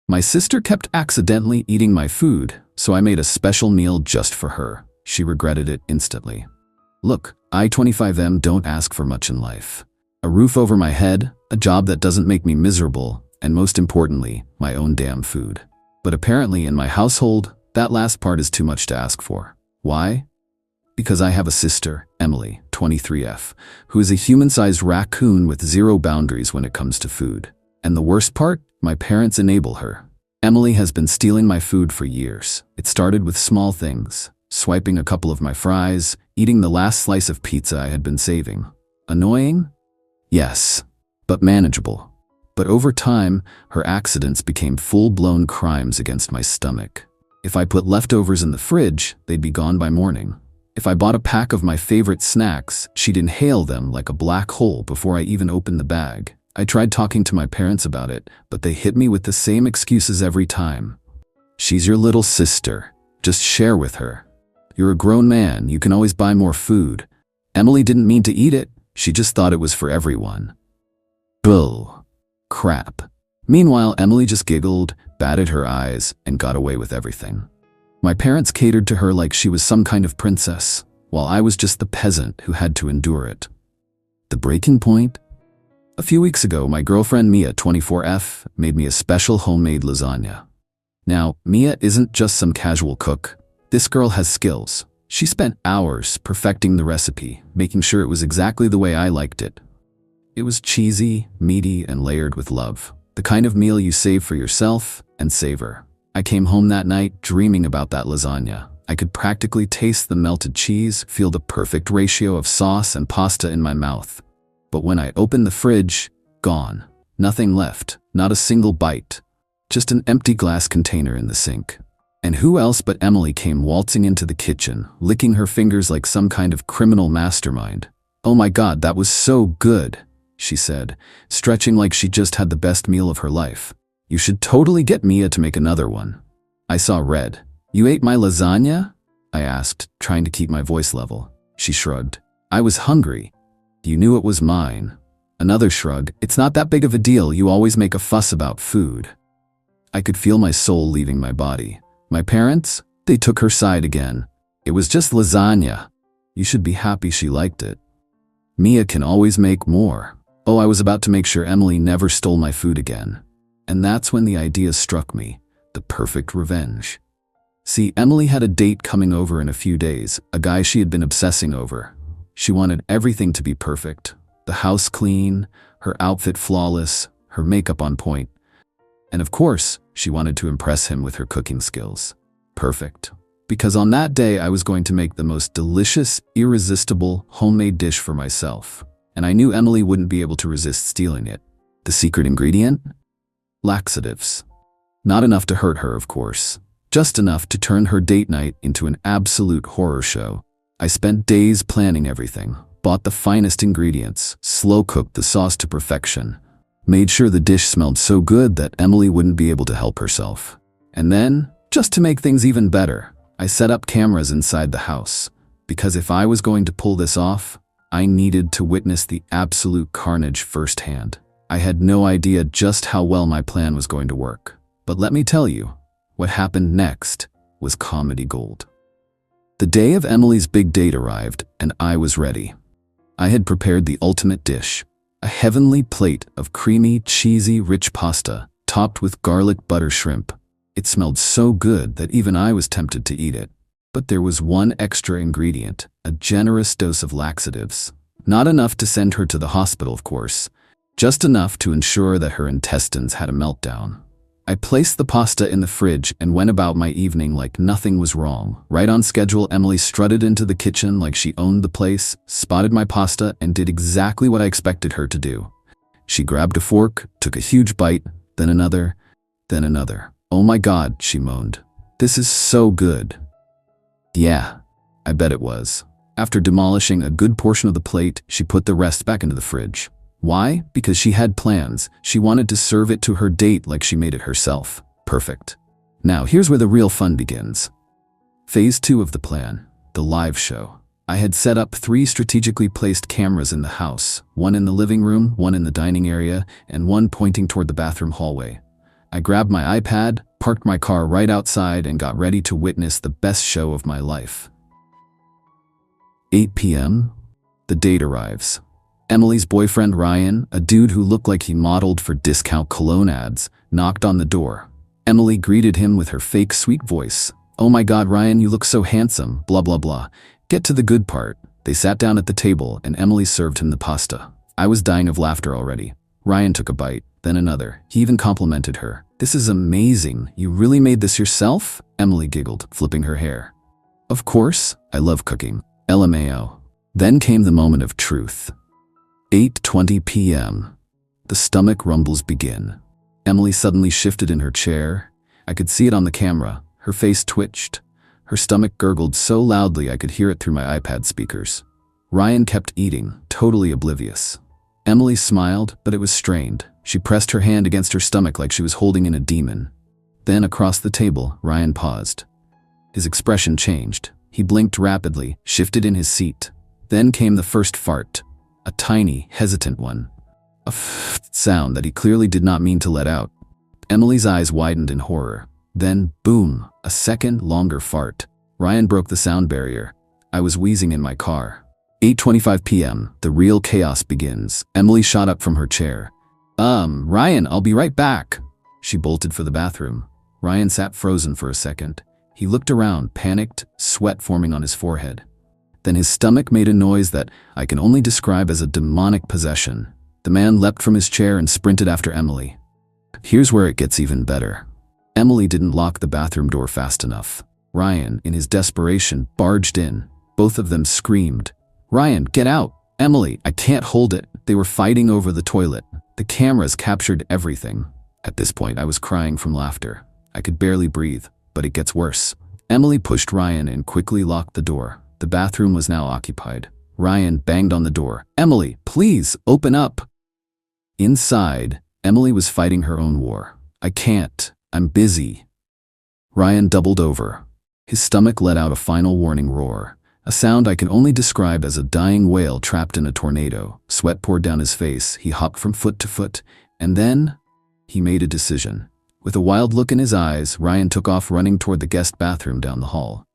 My sister kept accidentally eating my food, so I made a special meal just for her. She regretted it instantly. Look, I 25M don't ask for much in life. A roof over my head, a job that doesn't make me miserable, and most importantly, my own damn food. But apparently in my household, that last part is too much to ask for. Why? Because I have a sister, Emily, 23F, who is a human-sized raccoon with zero boundaries when it comes to food. And the worst part? My parents enable her. Emily has been stealing my food for years. It started with small things, swiping a couple of my fries, eating the last slice of pizza I had been saving. Annoying? Yes, but manageable. But over time, her accidents became full-blown crimes against my stomach. If I put leftovers in the fridge, they'd be gone by morning. If I bought a pack of my favorite snacks, she'd inhale them like a black hole before I even opened the bag. I tried talking to my parents about it, but they hit me with the same excuses every time. She's your little sister. Just share with her. You're a grown man, you can always buy more food. Emily didn't mean to eat it, she just thought it was for everyone. Bull. Crap. Meanwhile, Emily just giggled, batted her eyes, and got away with everything. My parents catered to her like she was some kind of princess, while I was just the peasant who had to endure it. The breaking point? A few weeks ago, my girlfriend Mia, 24F, made me a special homemade lasagna. Now, Mia isn't just some casual cook. This girl has skills. She spent hours perfecting the recipe, making sure it was exactly the way I liked it. It was cheesy, meaty, and layered with love. The kind of meal you save for yourself and savor. I came home that night dreaming about that lasagna. I could practically taste the melted cheese, feel the perfect ratio of sauce and pasta in my mouth. But when I opened the fridge, gone. Nothing left, not a single bite. Just an empty glass container in the sink. And who else but Emily came waltzing into the kitchen, licking her fingers like some kind of criminal mastermind. "Oh my God, that was so good," she said, stretching like she just had the best meal of her life. "You should totally get Mia to make another one." I saw red. "You ate my lasagna?" I asked, trying to keep my voice level. She shrugged. "I was hungry." "You knew it was mine." Another shrug. "It's not that big of a deal, you always make a fuss about food." I could feel my soul leaving my body. My parents? They took her side again. "It was just lasagna. You should be happy she liked it. Mia can always make more." Oh, I was about to make sure Emily never stole my food again. And that's when the idea struck me, the perfect revenge. See, Emily had a date coming over in a few days, a guy she had been obsessing over. She wanted everything to be perfect. The house clean, her outfit flawless, her makeup on point. And of course, she wanted to impress him with her cooking skills. Perfect. Because on that day, I was going to make the most delicious, irresistible, homemade dish for myself. And I knew Emily wouldn't be able to resist stealing it. The secret ingredient? Laxatives. Not enough to hurt her, of course. Just enough to turn her date night into an absolute horror show. I spent days planning everything, bought the finest ingredients, slow-cooked the sauce to perfection, made sure the dish smelled so good that Emily wouldn't be able to help herself. And then, just to make things even better, I set up cameras inside the house, because if I was going to pull this off, I needed to witness the absolute carnage firsthand. I had no idea just how well my plan was going to work. But let me tell you, what happened next was comedy gold. The day of Emily's big date arrived, and I was ready. I had prepared the ultimate dish, a heavenly plate of creamy, cheesy, rich pasta, topped with garlic butter shrimp. It smelled so good that even I was tempted to eat it. But there was one extra ingredient, a generous dose of laxatives. Not enough to send her to the hospital, of course, just enough to ensure that her intestines had a meltdown. I placed the pasta in the fridge and went about my evening like nothing was wrong. Right on schedule, Emily strutted into the kitchen like she owned the place, spotted my pasta, and did exactly what I expected her to do. She grabbed a fork, took a huge bite, then another, then another. "Oh my God," she moaned. "This is so good." Yeah, I bet it was. After demolishing a good portion of the plate, she put the rest back into the fridge. Why? Because she had plans. She wanted to serve it to her date like she made it herself. Perfect. Now, here's where the real fun begins. Phase 2 of the plan, the live show. I had set up 3 strategically placed cameras in the house, one in the living room, one in the dining area, and one pointing toward the bathroom hallway. I grabbed my iPad, parked my car right outside, and got ready to witness the best show of my life. 8 p.m. The date arrives. Emily's boyfriend Ryan, a dude who looked like he modeled for discount cologne ads, knocked on the door. Emily greeted him with her fake sweet voice. "Oh my God, Ryan, you look so handsome, blah blah blah." Get to the good part. They sat down at the table and Emily served him the pasta. I was dying of laughter already. Ryan took a bite, then another. He even complimented her. "This is amazing. You really made this yourself?" Emily giggled, flipping her hair. "Of course, I love cooking. LMAO. Then came the moment of truth. 8:20 p.m. The stomach rumbles begin. Emily suddenly shifted in her chair. I could see it on the camera. Her face twitched. Her stomach gurgled so loudly I could hear it through my iPad speakers. Ryan kept eating, totally oblivious. Emily smiled, but it was strained. She pressed her hand against her stomach like she was holding in a demon. Then across the table, Ryan paused. His expression changed. He blinked rapidly, shifted in his seat. Then came the first fart. A tiny, hesitant one. A sound that he clearly did not mean to let out. Emily's eyes widened in horror. Then, boom, a second, longer fart. Ryan broke the sound barrier. I was wheezing in my car. 8:25 p.m., the real chaos begins. Emily shot up from her chair. Ryan, I'll be right back." She bolted for the bathroom. Ryan sat frozen for a second. He looked around, panicked, sweat forming on his forehead. Then his stomach made a noise that I can only describe as a demonic possession. The man leapt from his chair and sprinted after Emily. Here's where it gets even better. Emily didn't lock the bathroom door fast enough. Ryan, in his desperation, barged in. Both of them screamed. "Ryan, get out! Emily, I can't hold it." They were fighting over the toilet. The cameras captured everything. At this point, I was crying from laughter. I could barely breathe, but it gets worse. Emily pushed Ryan and quickly locked the door. The bathroom was now occupied. Ryan banged on the door. "Emily, please, open up." Inside, Emily was fighting her own war. "I can't. I'm busy." Ryan doubled over. His stomach let out a final warning roar, a sound I can only describe as a dying whale trapped in a tornado. Sweat poured down his face. He hopped from foot to foot, and then he made a decision. With a wild look in his eyes, Ryan took off running toward the guest bathroom down the hall.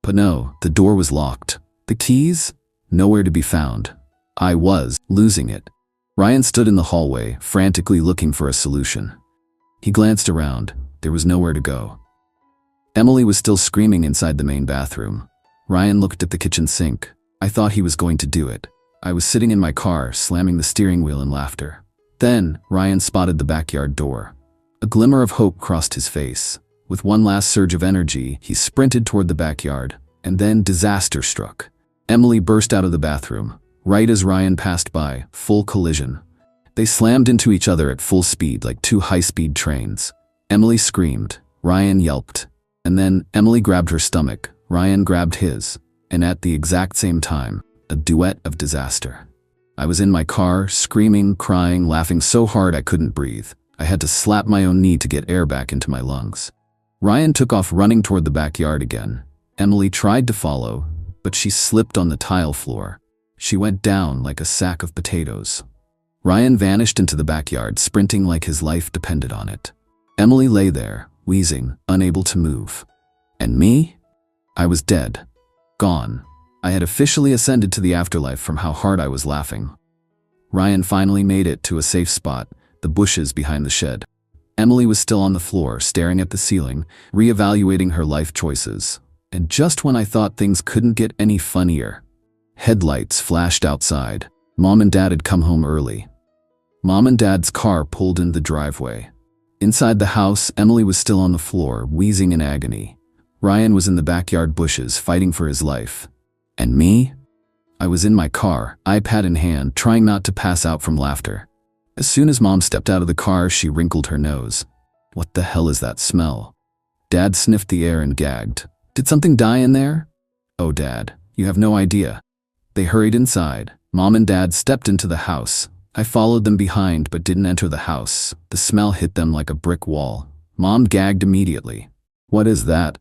But no, the door was locked. The keys? Nowhere to be found. I was losing it. Ryan stood in the hallway, frantically looking for a solution. He glanced around. There was nowhere to go. Emily was still screaming inside the main bathroom. Ryan looked at the kitchen sink. I thought he was going to do it. I was sitting in my car, slamming the steering wheel in laughter. Then, Ryan spotted the backyard door. A glimmer of hope crossed his face. With one last surge of energy, he sprinted toward the backyard, and then disaster struck. Emily burst out of the bathroom, right as Ryan passed by, full collision. They slammed into each other at full speed like two high-speed trains. Emily screamed, Ryan yelped, and then Emily grabbed her stomach, Ryan grabbed his, and at the exact same time, a duet of disaster. I was in my car, screaming, crying, laughing so hard I couldn't breathe. I had to slap my own knee to get air back into my lungs. Ryan took off running toward the backyard again. Emily tried to follow, but she slipped on the tile floor. She went down like a sack of potatoes. Ryan vanished into the backyard, sprinting like his life depended on it. Emily lay there, wheezing, unable to move. And me? I was dead. Gone. I had officially ascended to the afterlife from how hard I was laughing. Ryan finally made it to a safe spot, the bushes behind the shed. Emily was still on the floor, staring at the ceiling, reevaluating her life choices. And just when I thought things couldn't get any funnier, headlights flashed outside. Mom and Dad had come home early. Mom and Dad's car pulled in the driveway. Inside the house, Emily was still on the floor, wheezing in agony. Ryan was in the backyard bushes, fighting for his life. And me? I was in my car, iPad in hand, trying not to pass out from laughter. As soon as Mom stepped out of the car, she wrinkled her nose. What the hell is that smell? Dad sniffed the air and gagged. Did something die in there? Oh, Dad, you have no idea. They hurried inside. Mom and Dad stepped into the house. I followed them behind but didn't enter the house. The smell hit them like a brick wall. Mom gagged immediately. What is that?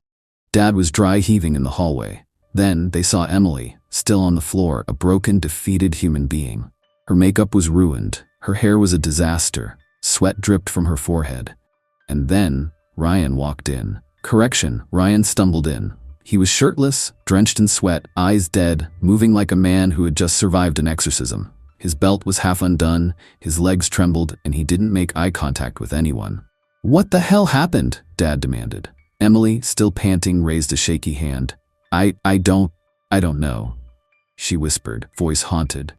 Dad was dry heaving in the hallway. Then they saw Emily, still on the floor, a broken, defeated human being. Her makeup was ruined. Her hair was a disaster. Sweat dripped from her forehead. And then Ryan walked in. Correction, Ryan stumbled in. He was shirtless, drenched in sweat, eyes dead, moving like a man who had just survived an exorcism. His belt was half undone, his legs trembled, and he didn't make eye contact with anyone. "What the hell happened?" Dad demanded. Emily, still panting, raised a shaky hand. I don't know," she whispered, voice haunted.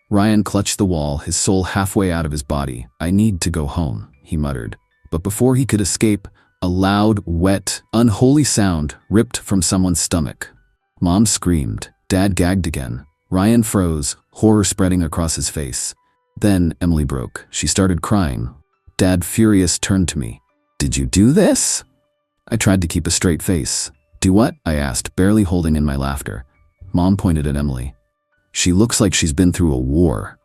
Ryan clutched the wall, his soul halfway out of his body. "I need to go home," he muttered. But before he could escape, a loud, wet, unholy sound ripped from someone's stomach. Mom screamed. Dad gagged again. Ryan froze, horror spreading across his face. Then Emily broke. She started crying. Dad, furious, turned to me. "Did you do this?" I tried to keep a straight face. "Do what?" I asked, barely holding in my laughter. Mom pointed at Emily. "She looks like she's been through a war."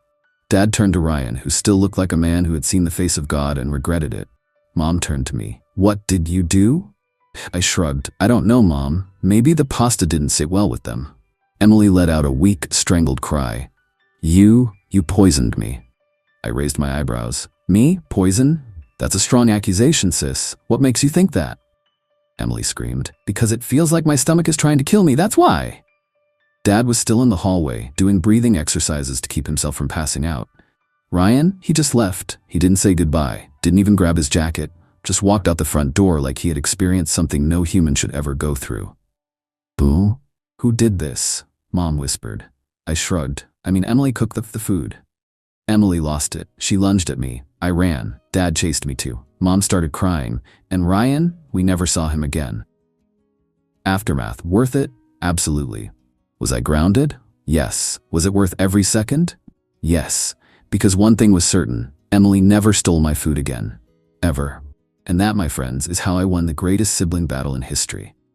Dad turned to Ryan, who still looked like a man who had seen the face of God and regretted it. Mom turned to me. "What did you do?" I shrugged. "I don't know, Mom. Maybe the pasta didn't sit well with them." Emily let out a weak, strangled cry. You poisoned me." I raised my eyebrows. "Me? Poison? That's a strong accusation, sis. What makes you think that?" Emily screamed. "Because it feels like my stomach is trying to kill me, that's why." Dad was still in the hallway, doing breathing exercises to keep himself from passing out. Ryan, he just left. He didn't say goodbye, didn't even grab his jacket, just walked out the front door like he had experienced something no human should ever go through. "Boo? Who did this?" Mom whispered. I shrugged. Emily cooked the food. Emily lost it. She lunged at me. I ran. Dad chased me too. Mom started crying. And Ryan, we never saw him again. Aftermath. Worth it? Absolutely. Was I grounded? Yes. Was it worth every second? Yes. Because one thing was certain. Emily never stole my food again. Ever. And that, my friends, is how I won the greatest sibling battle in history.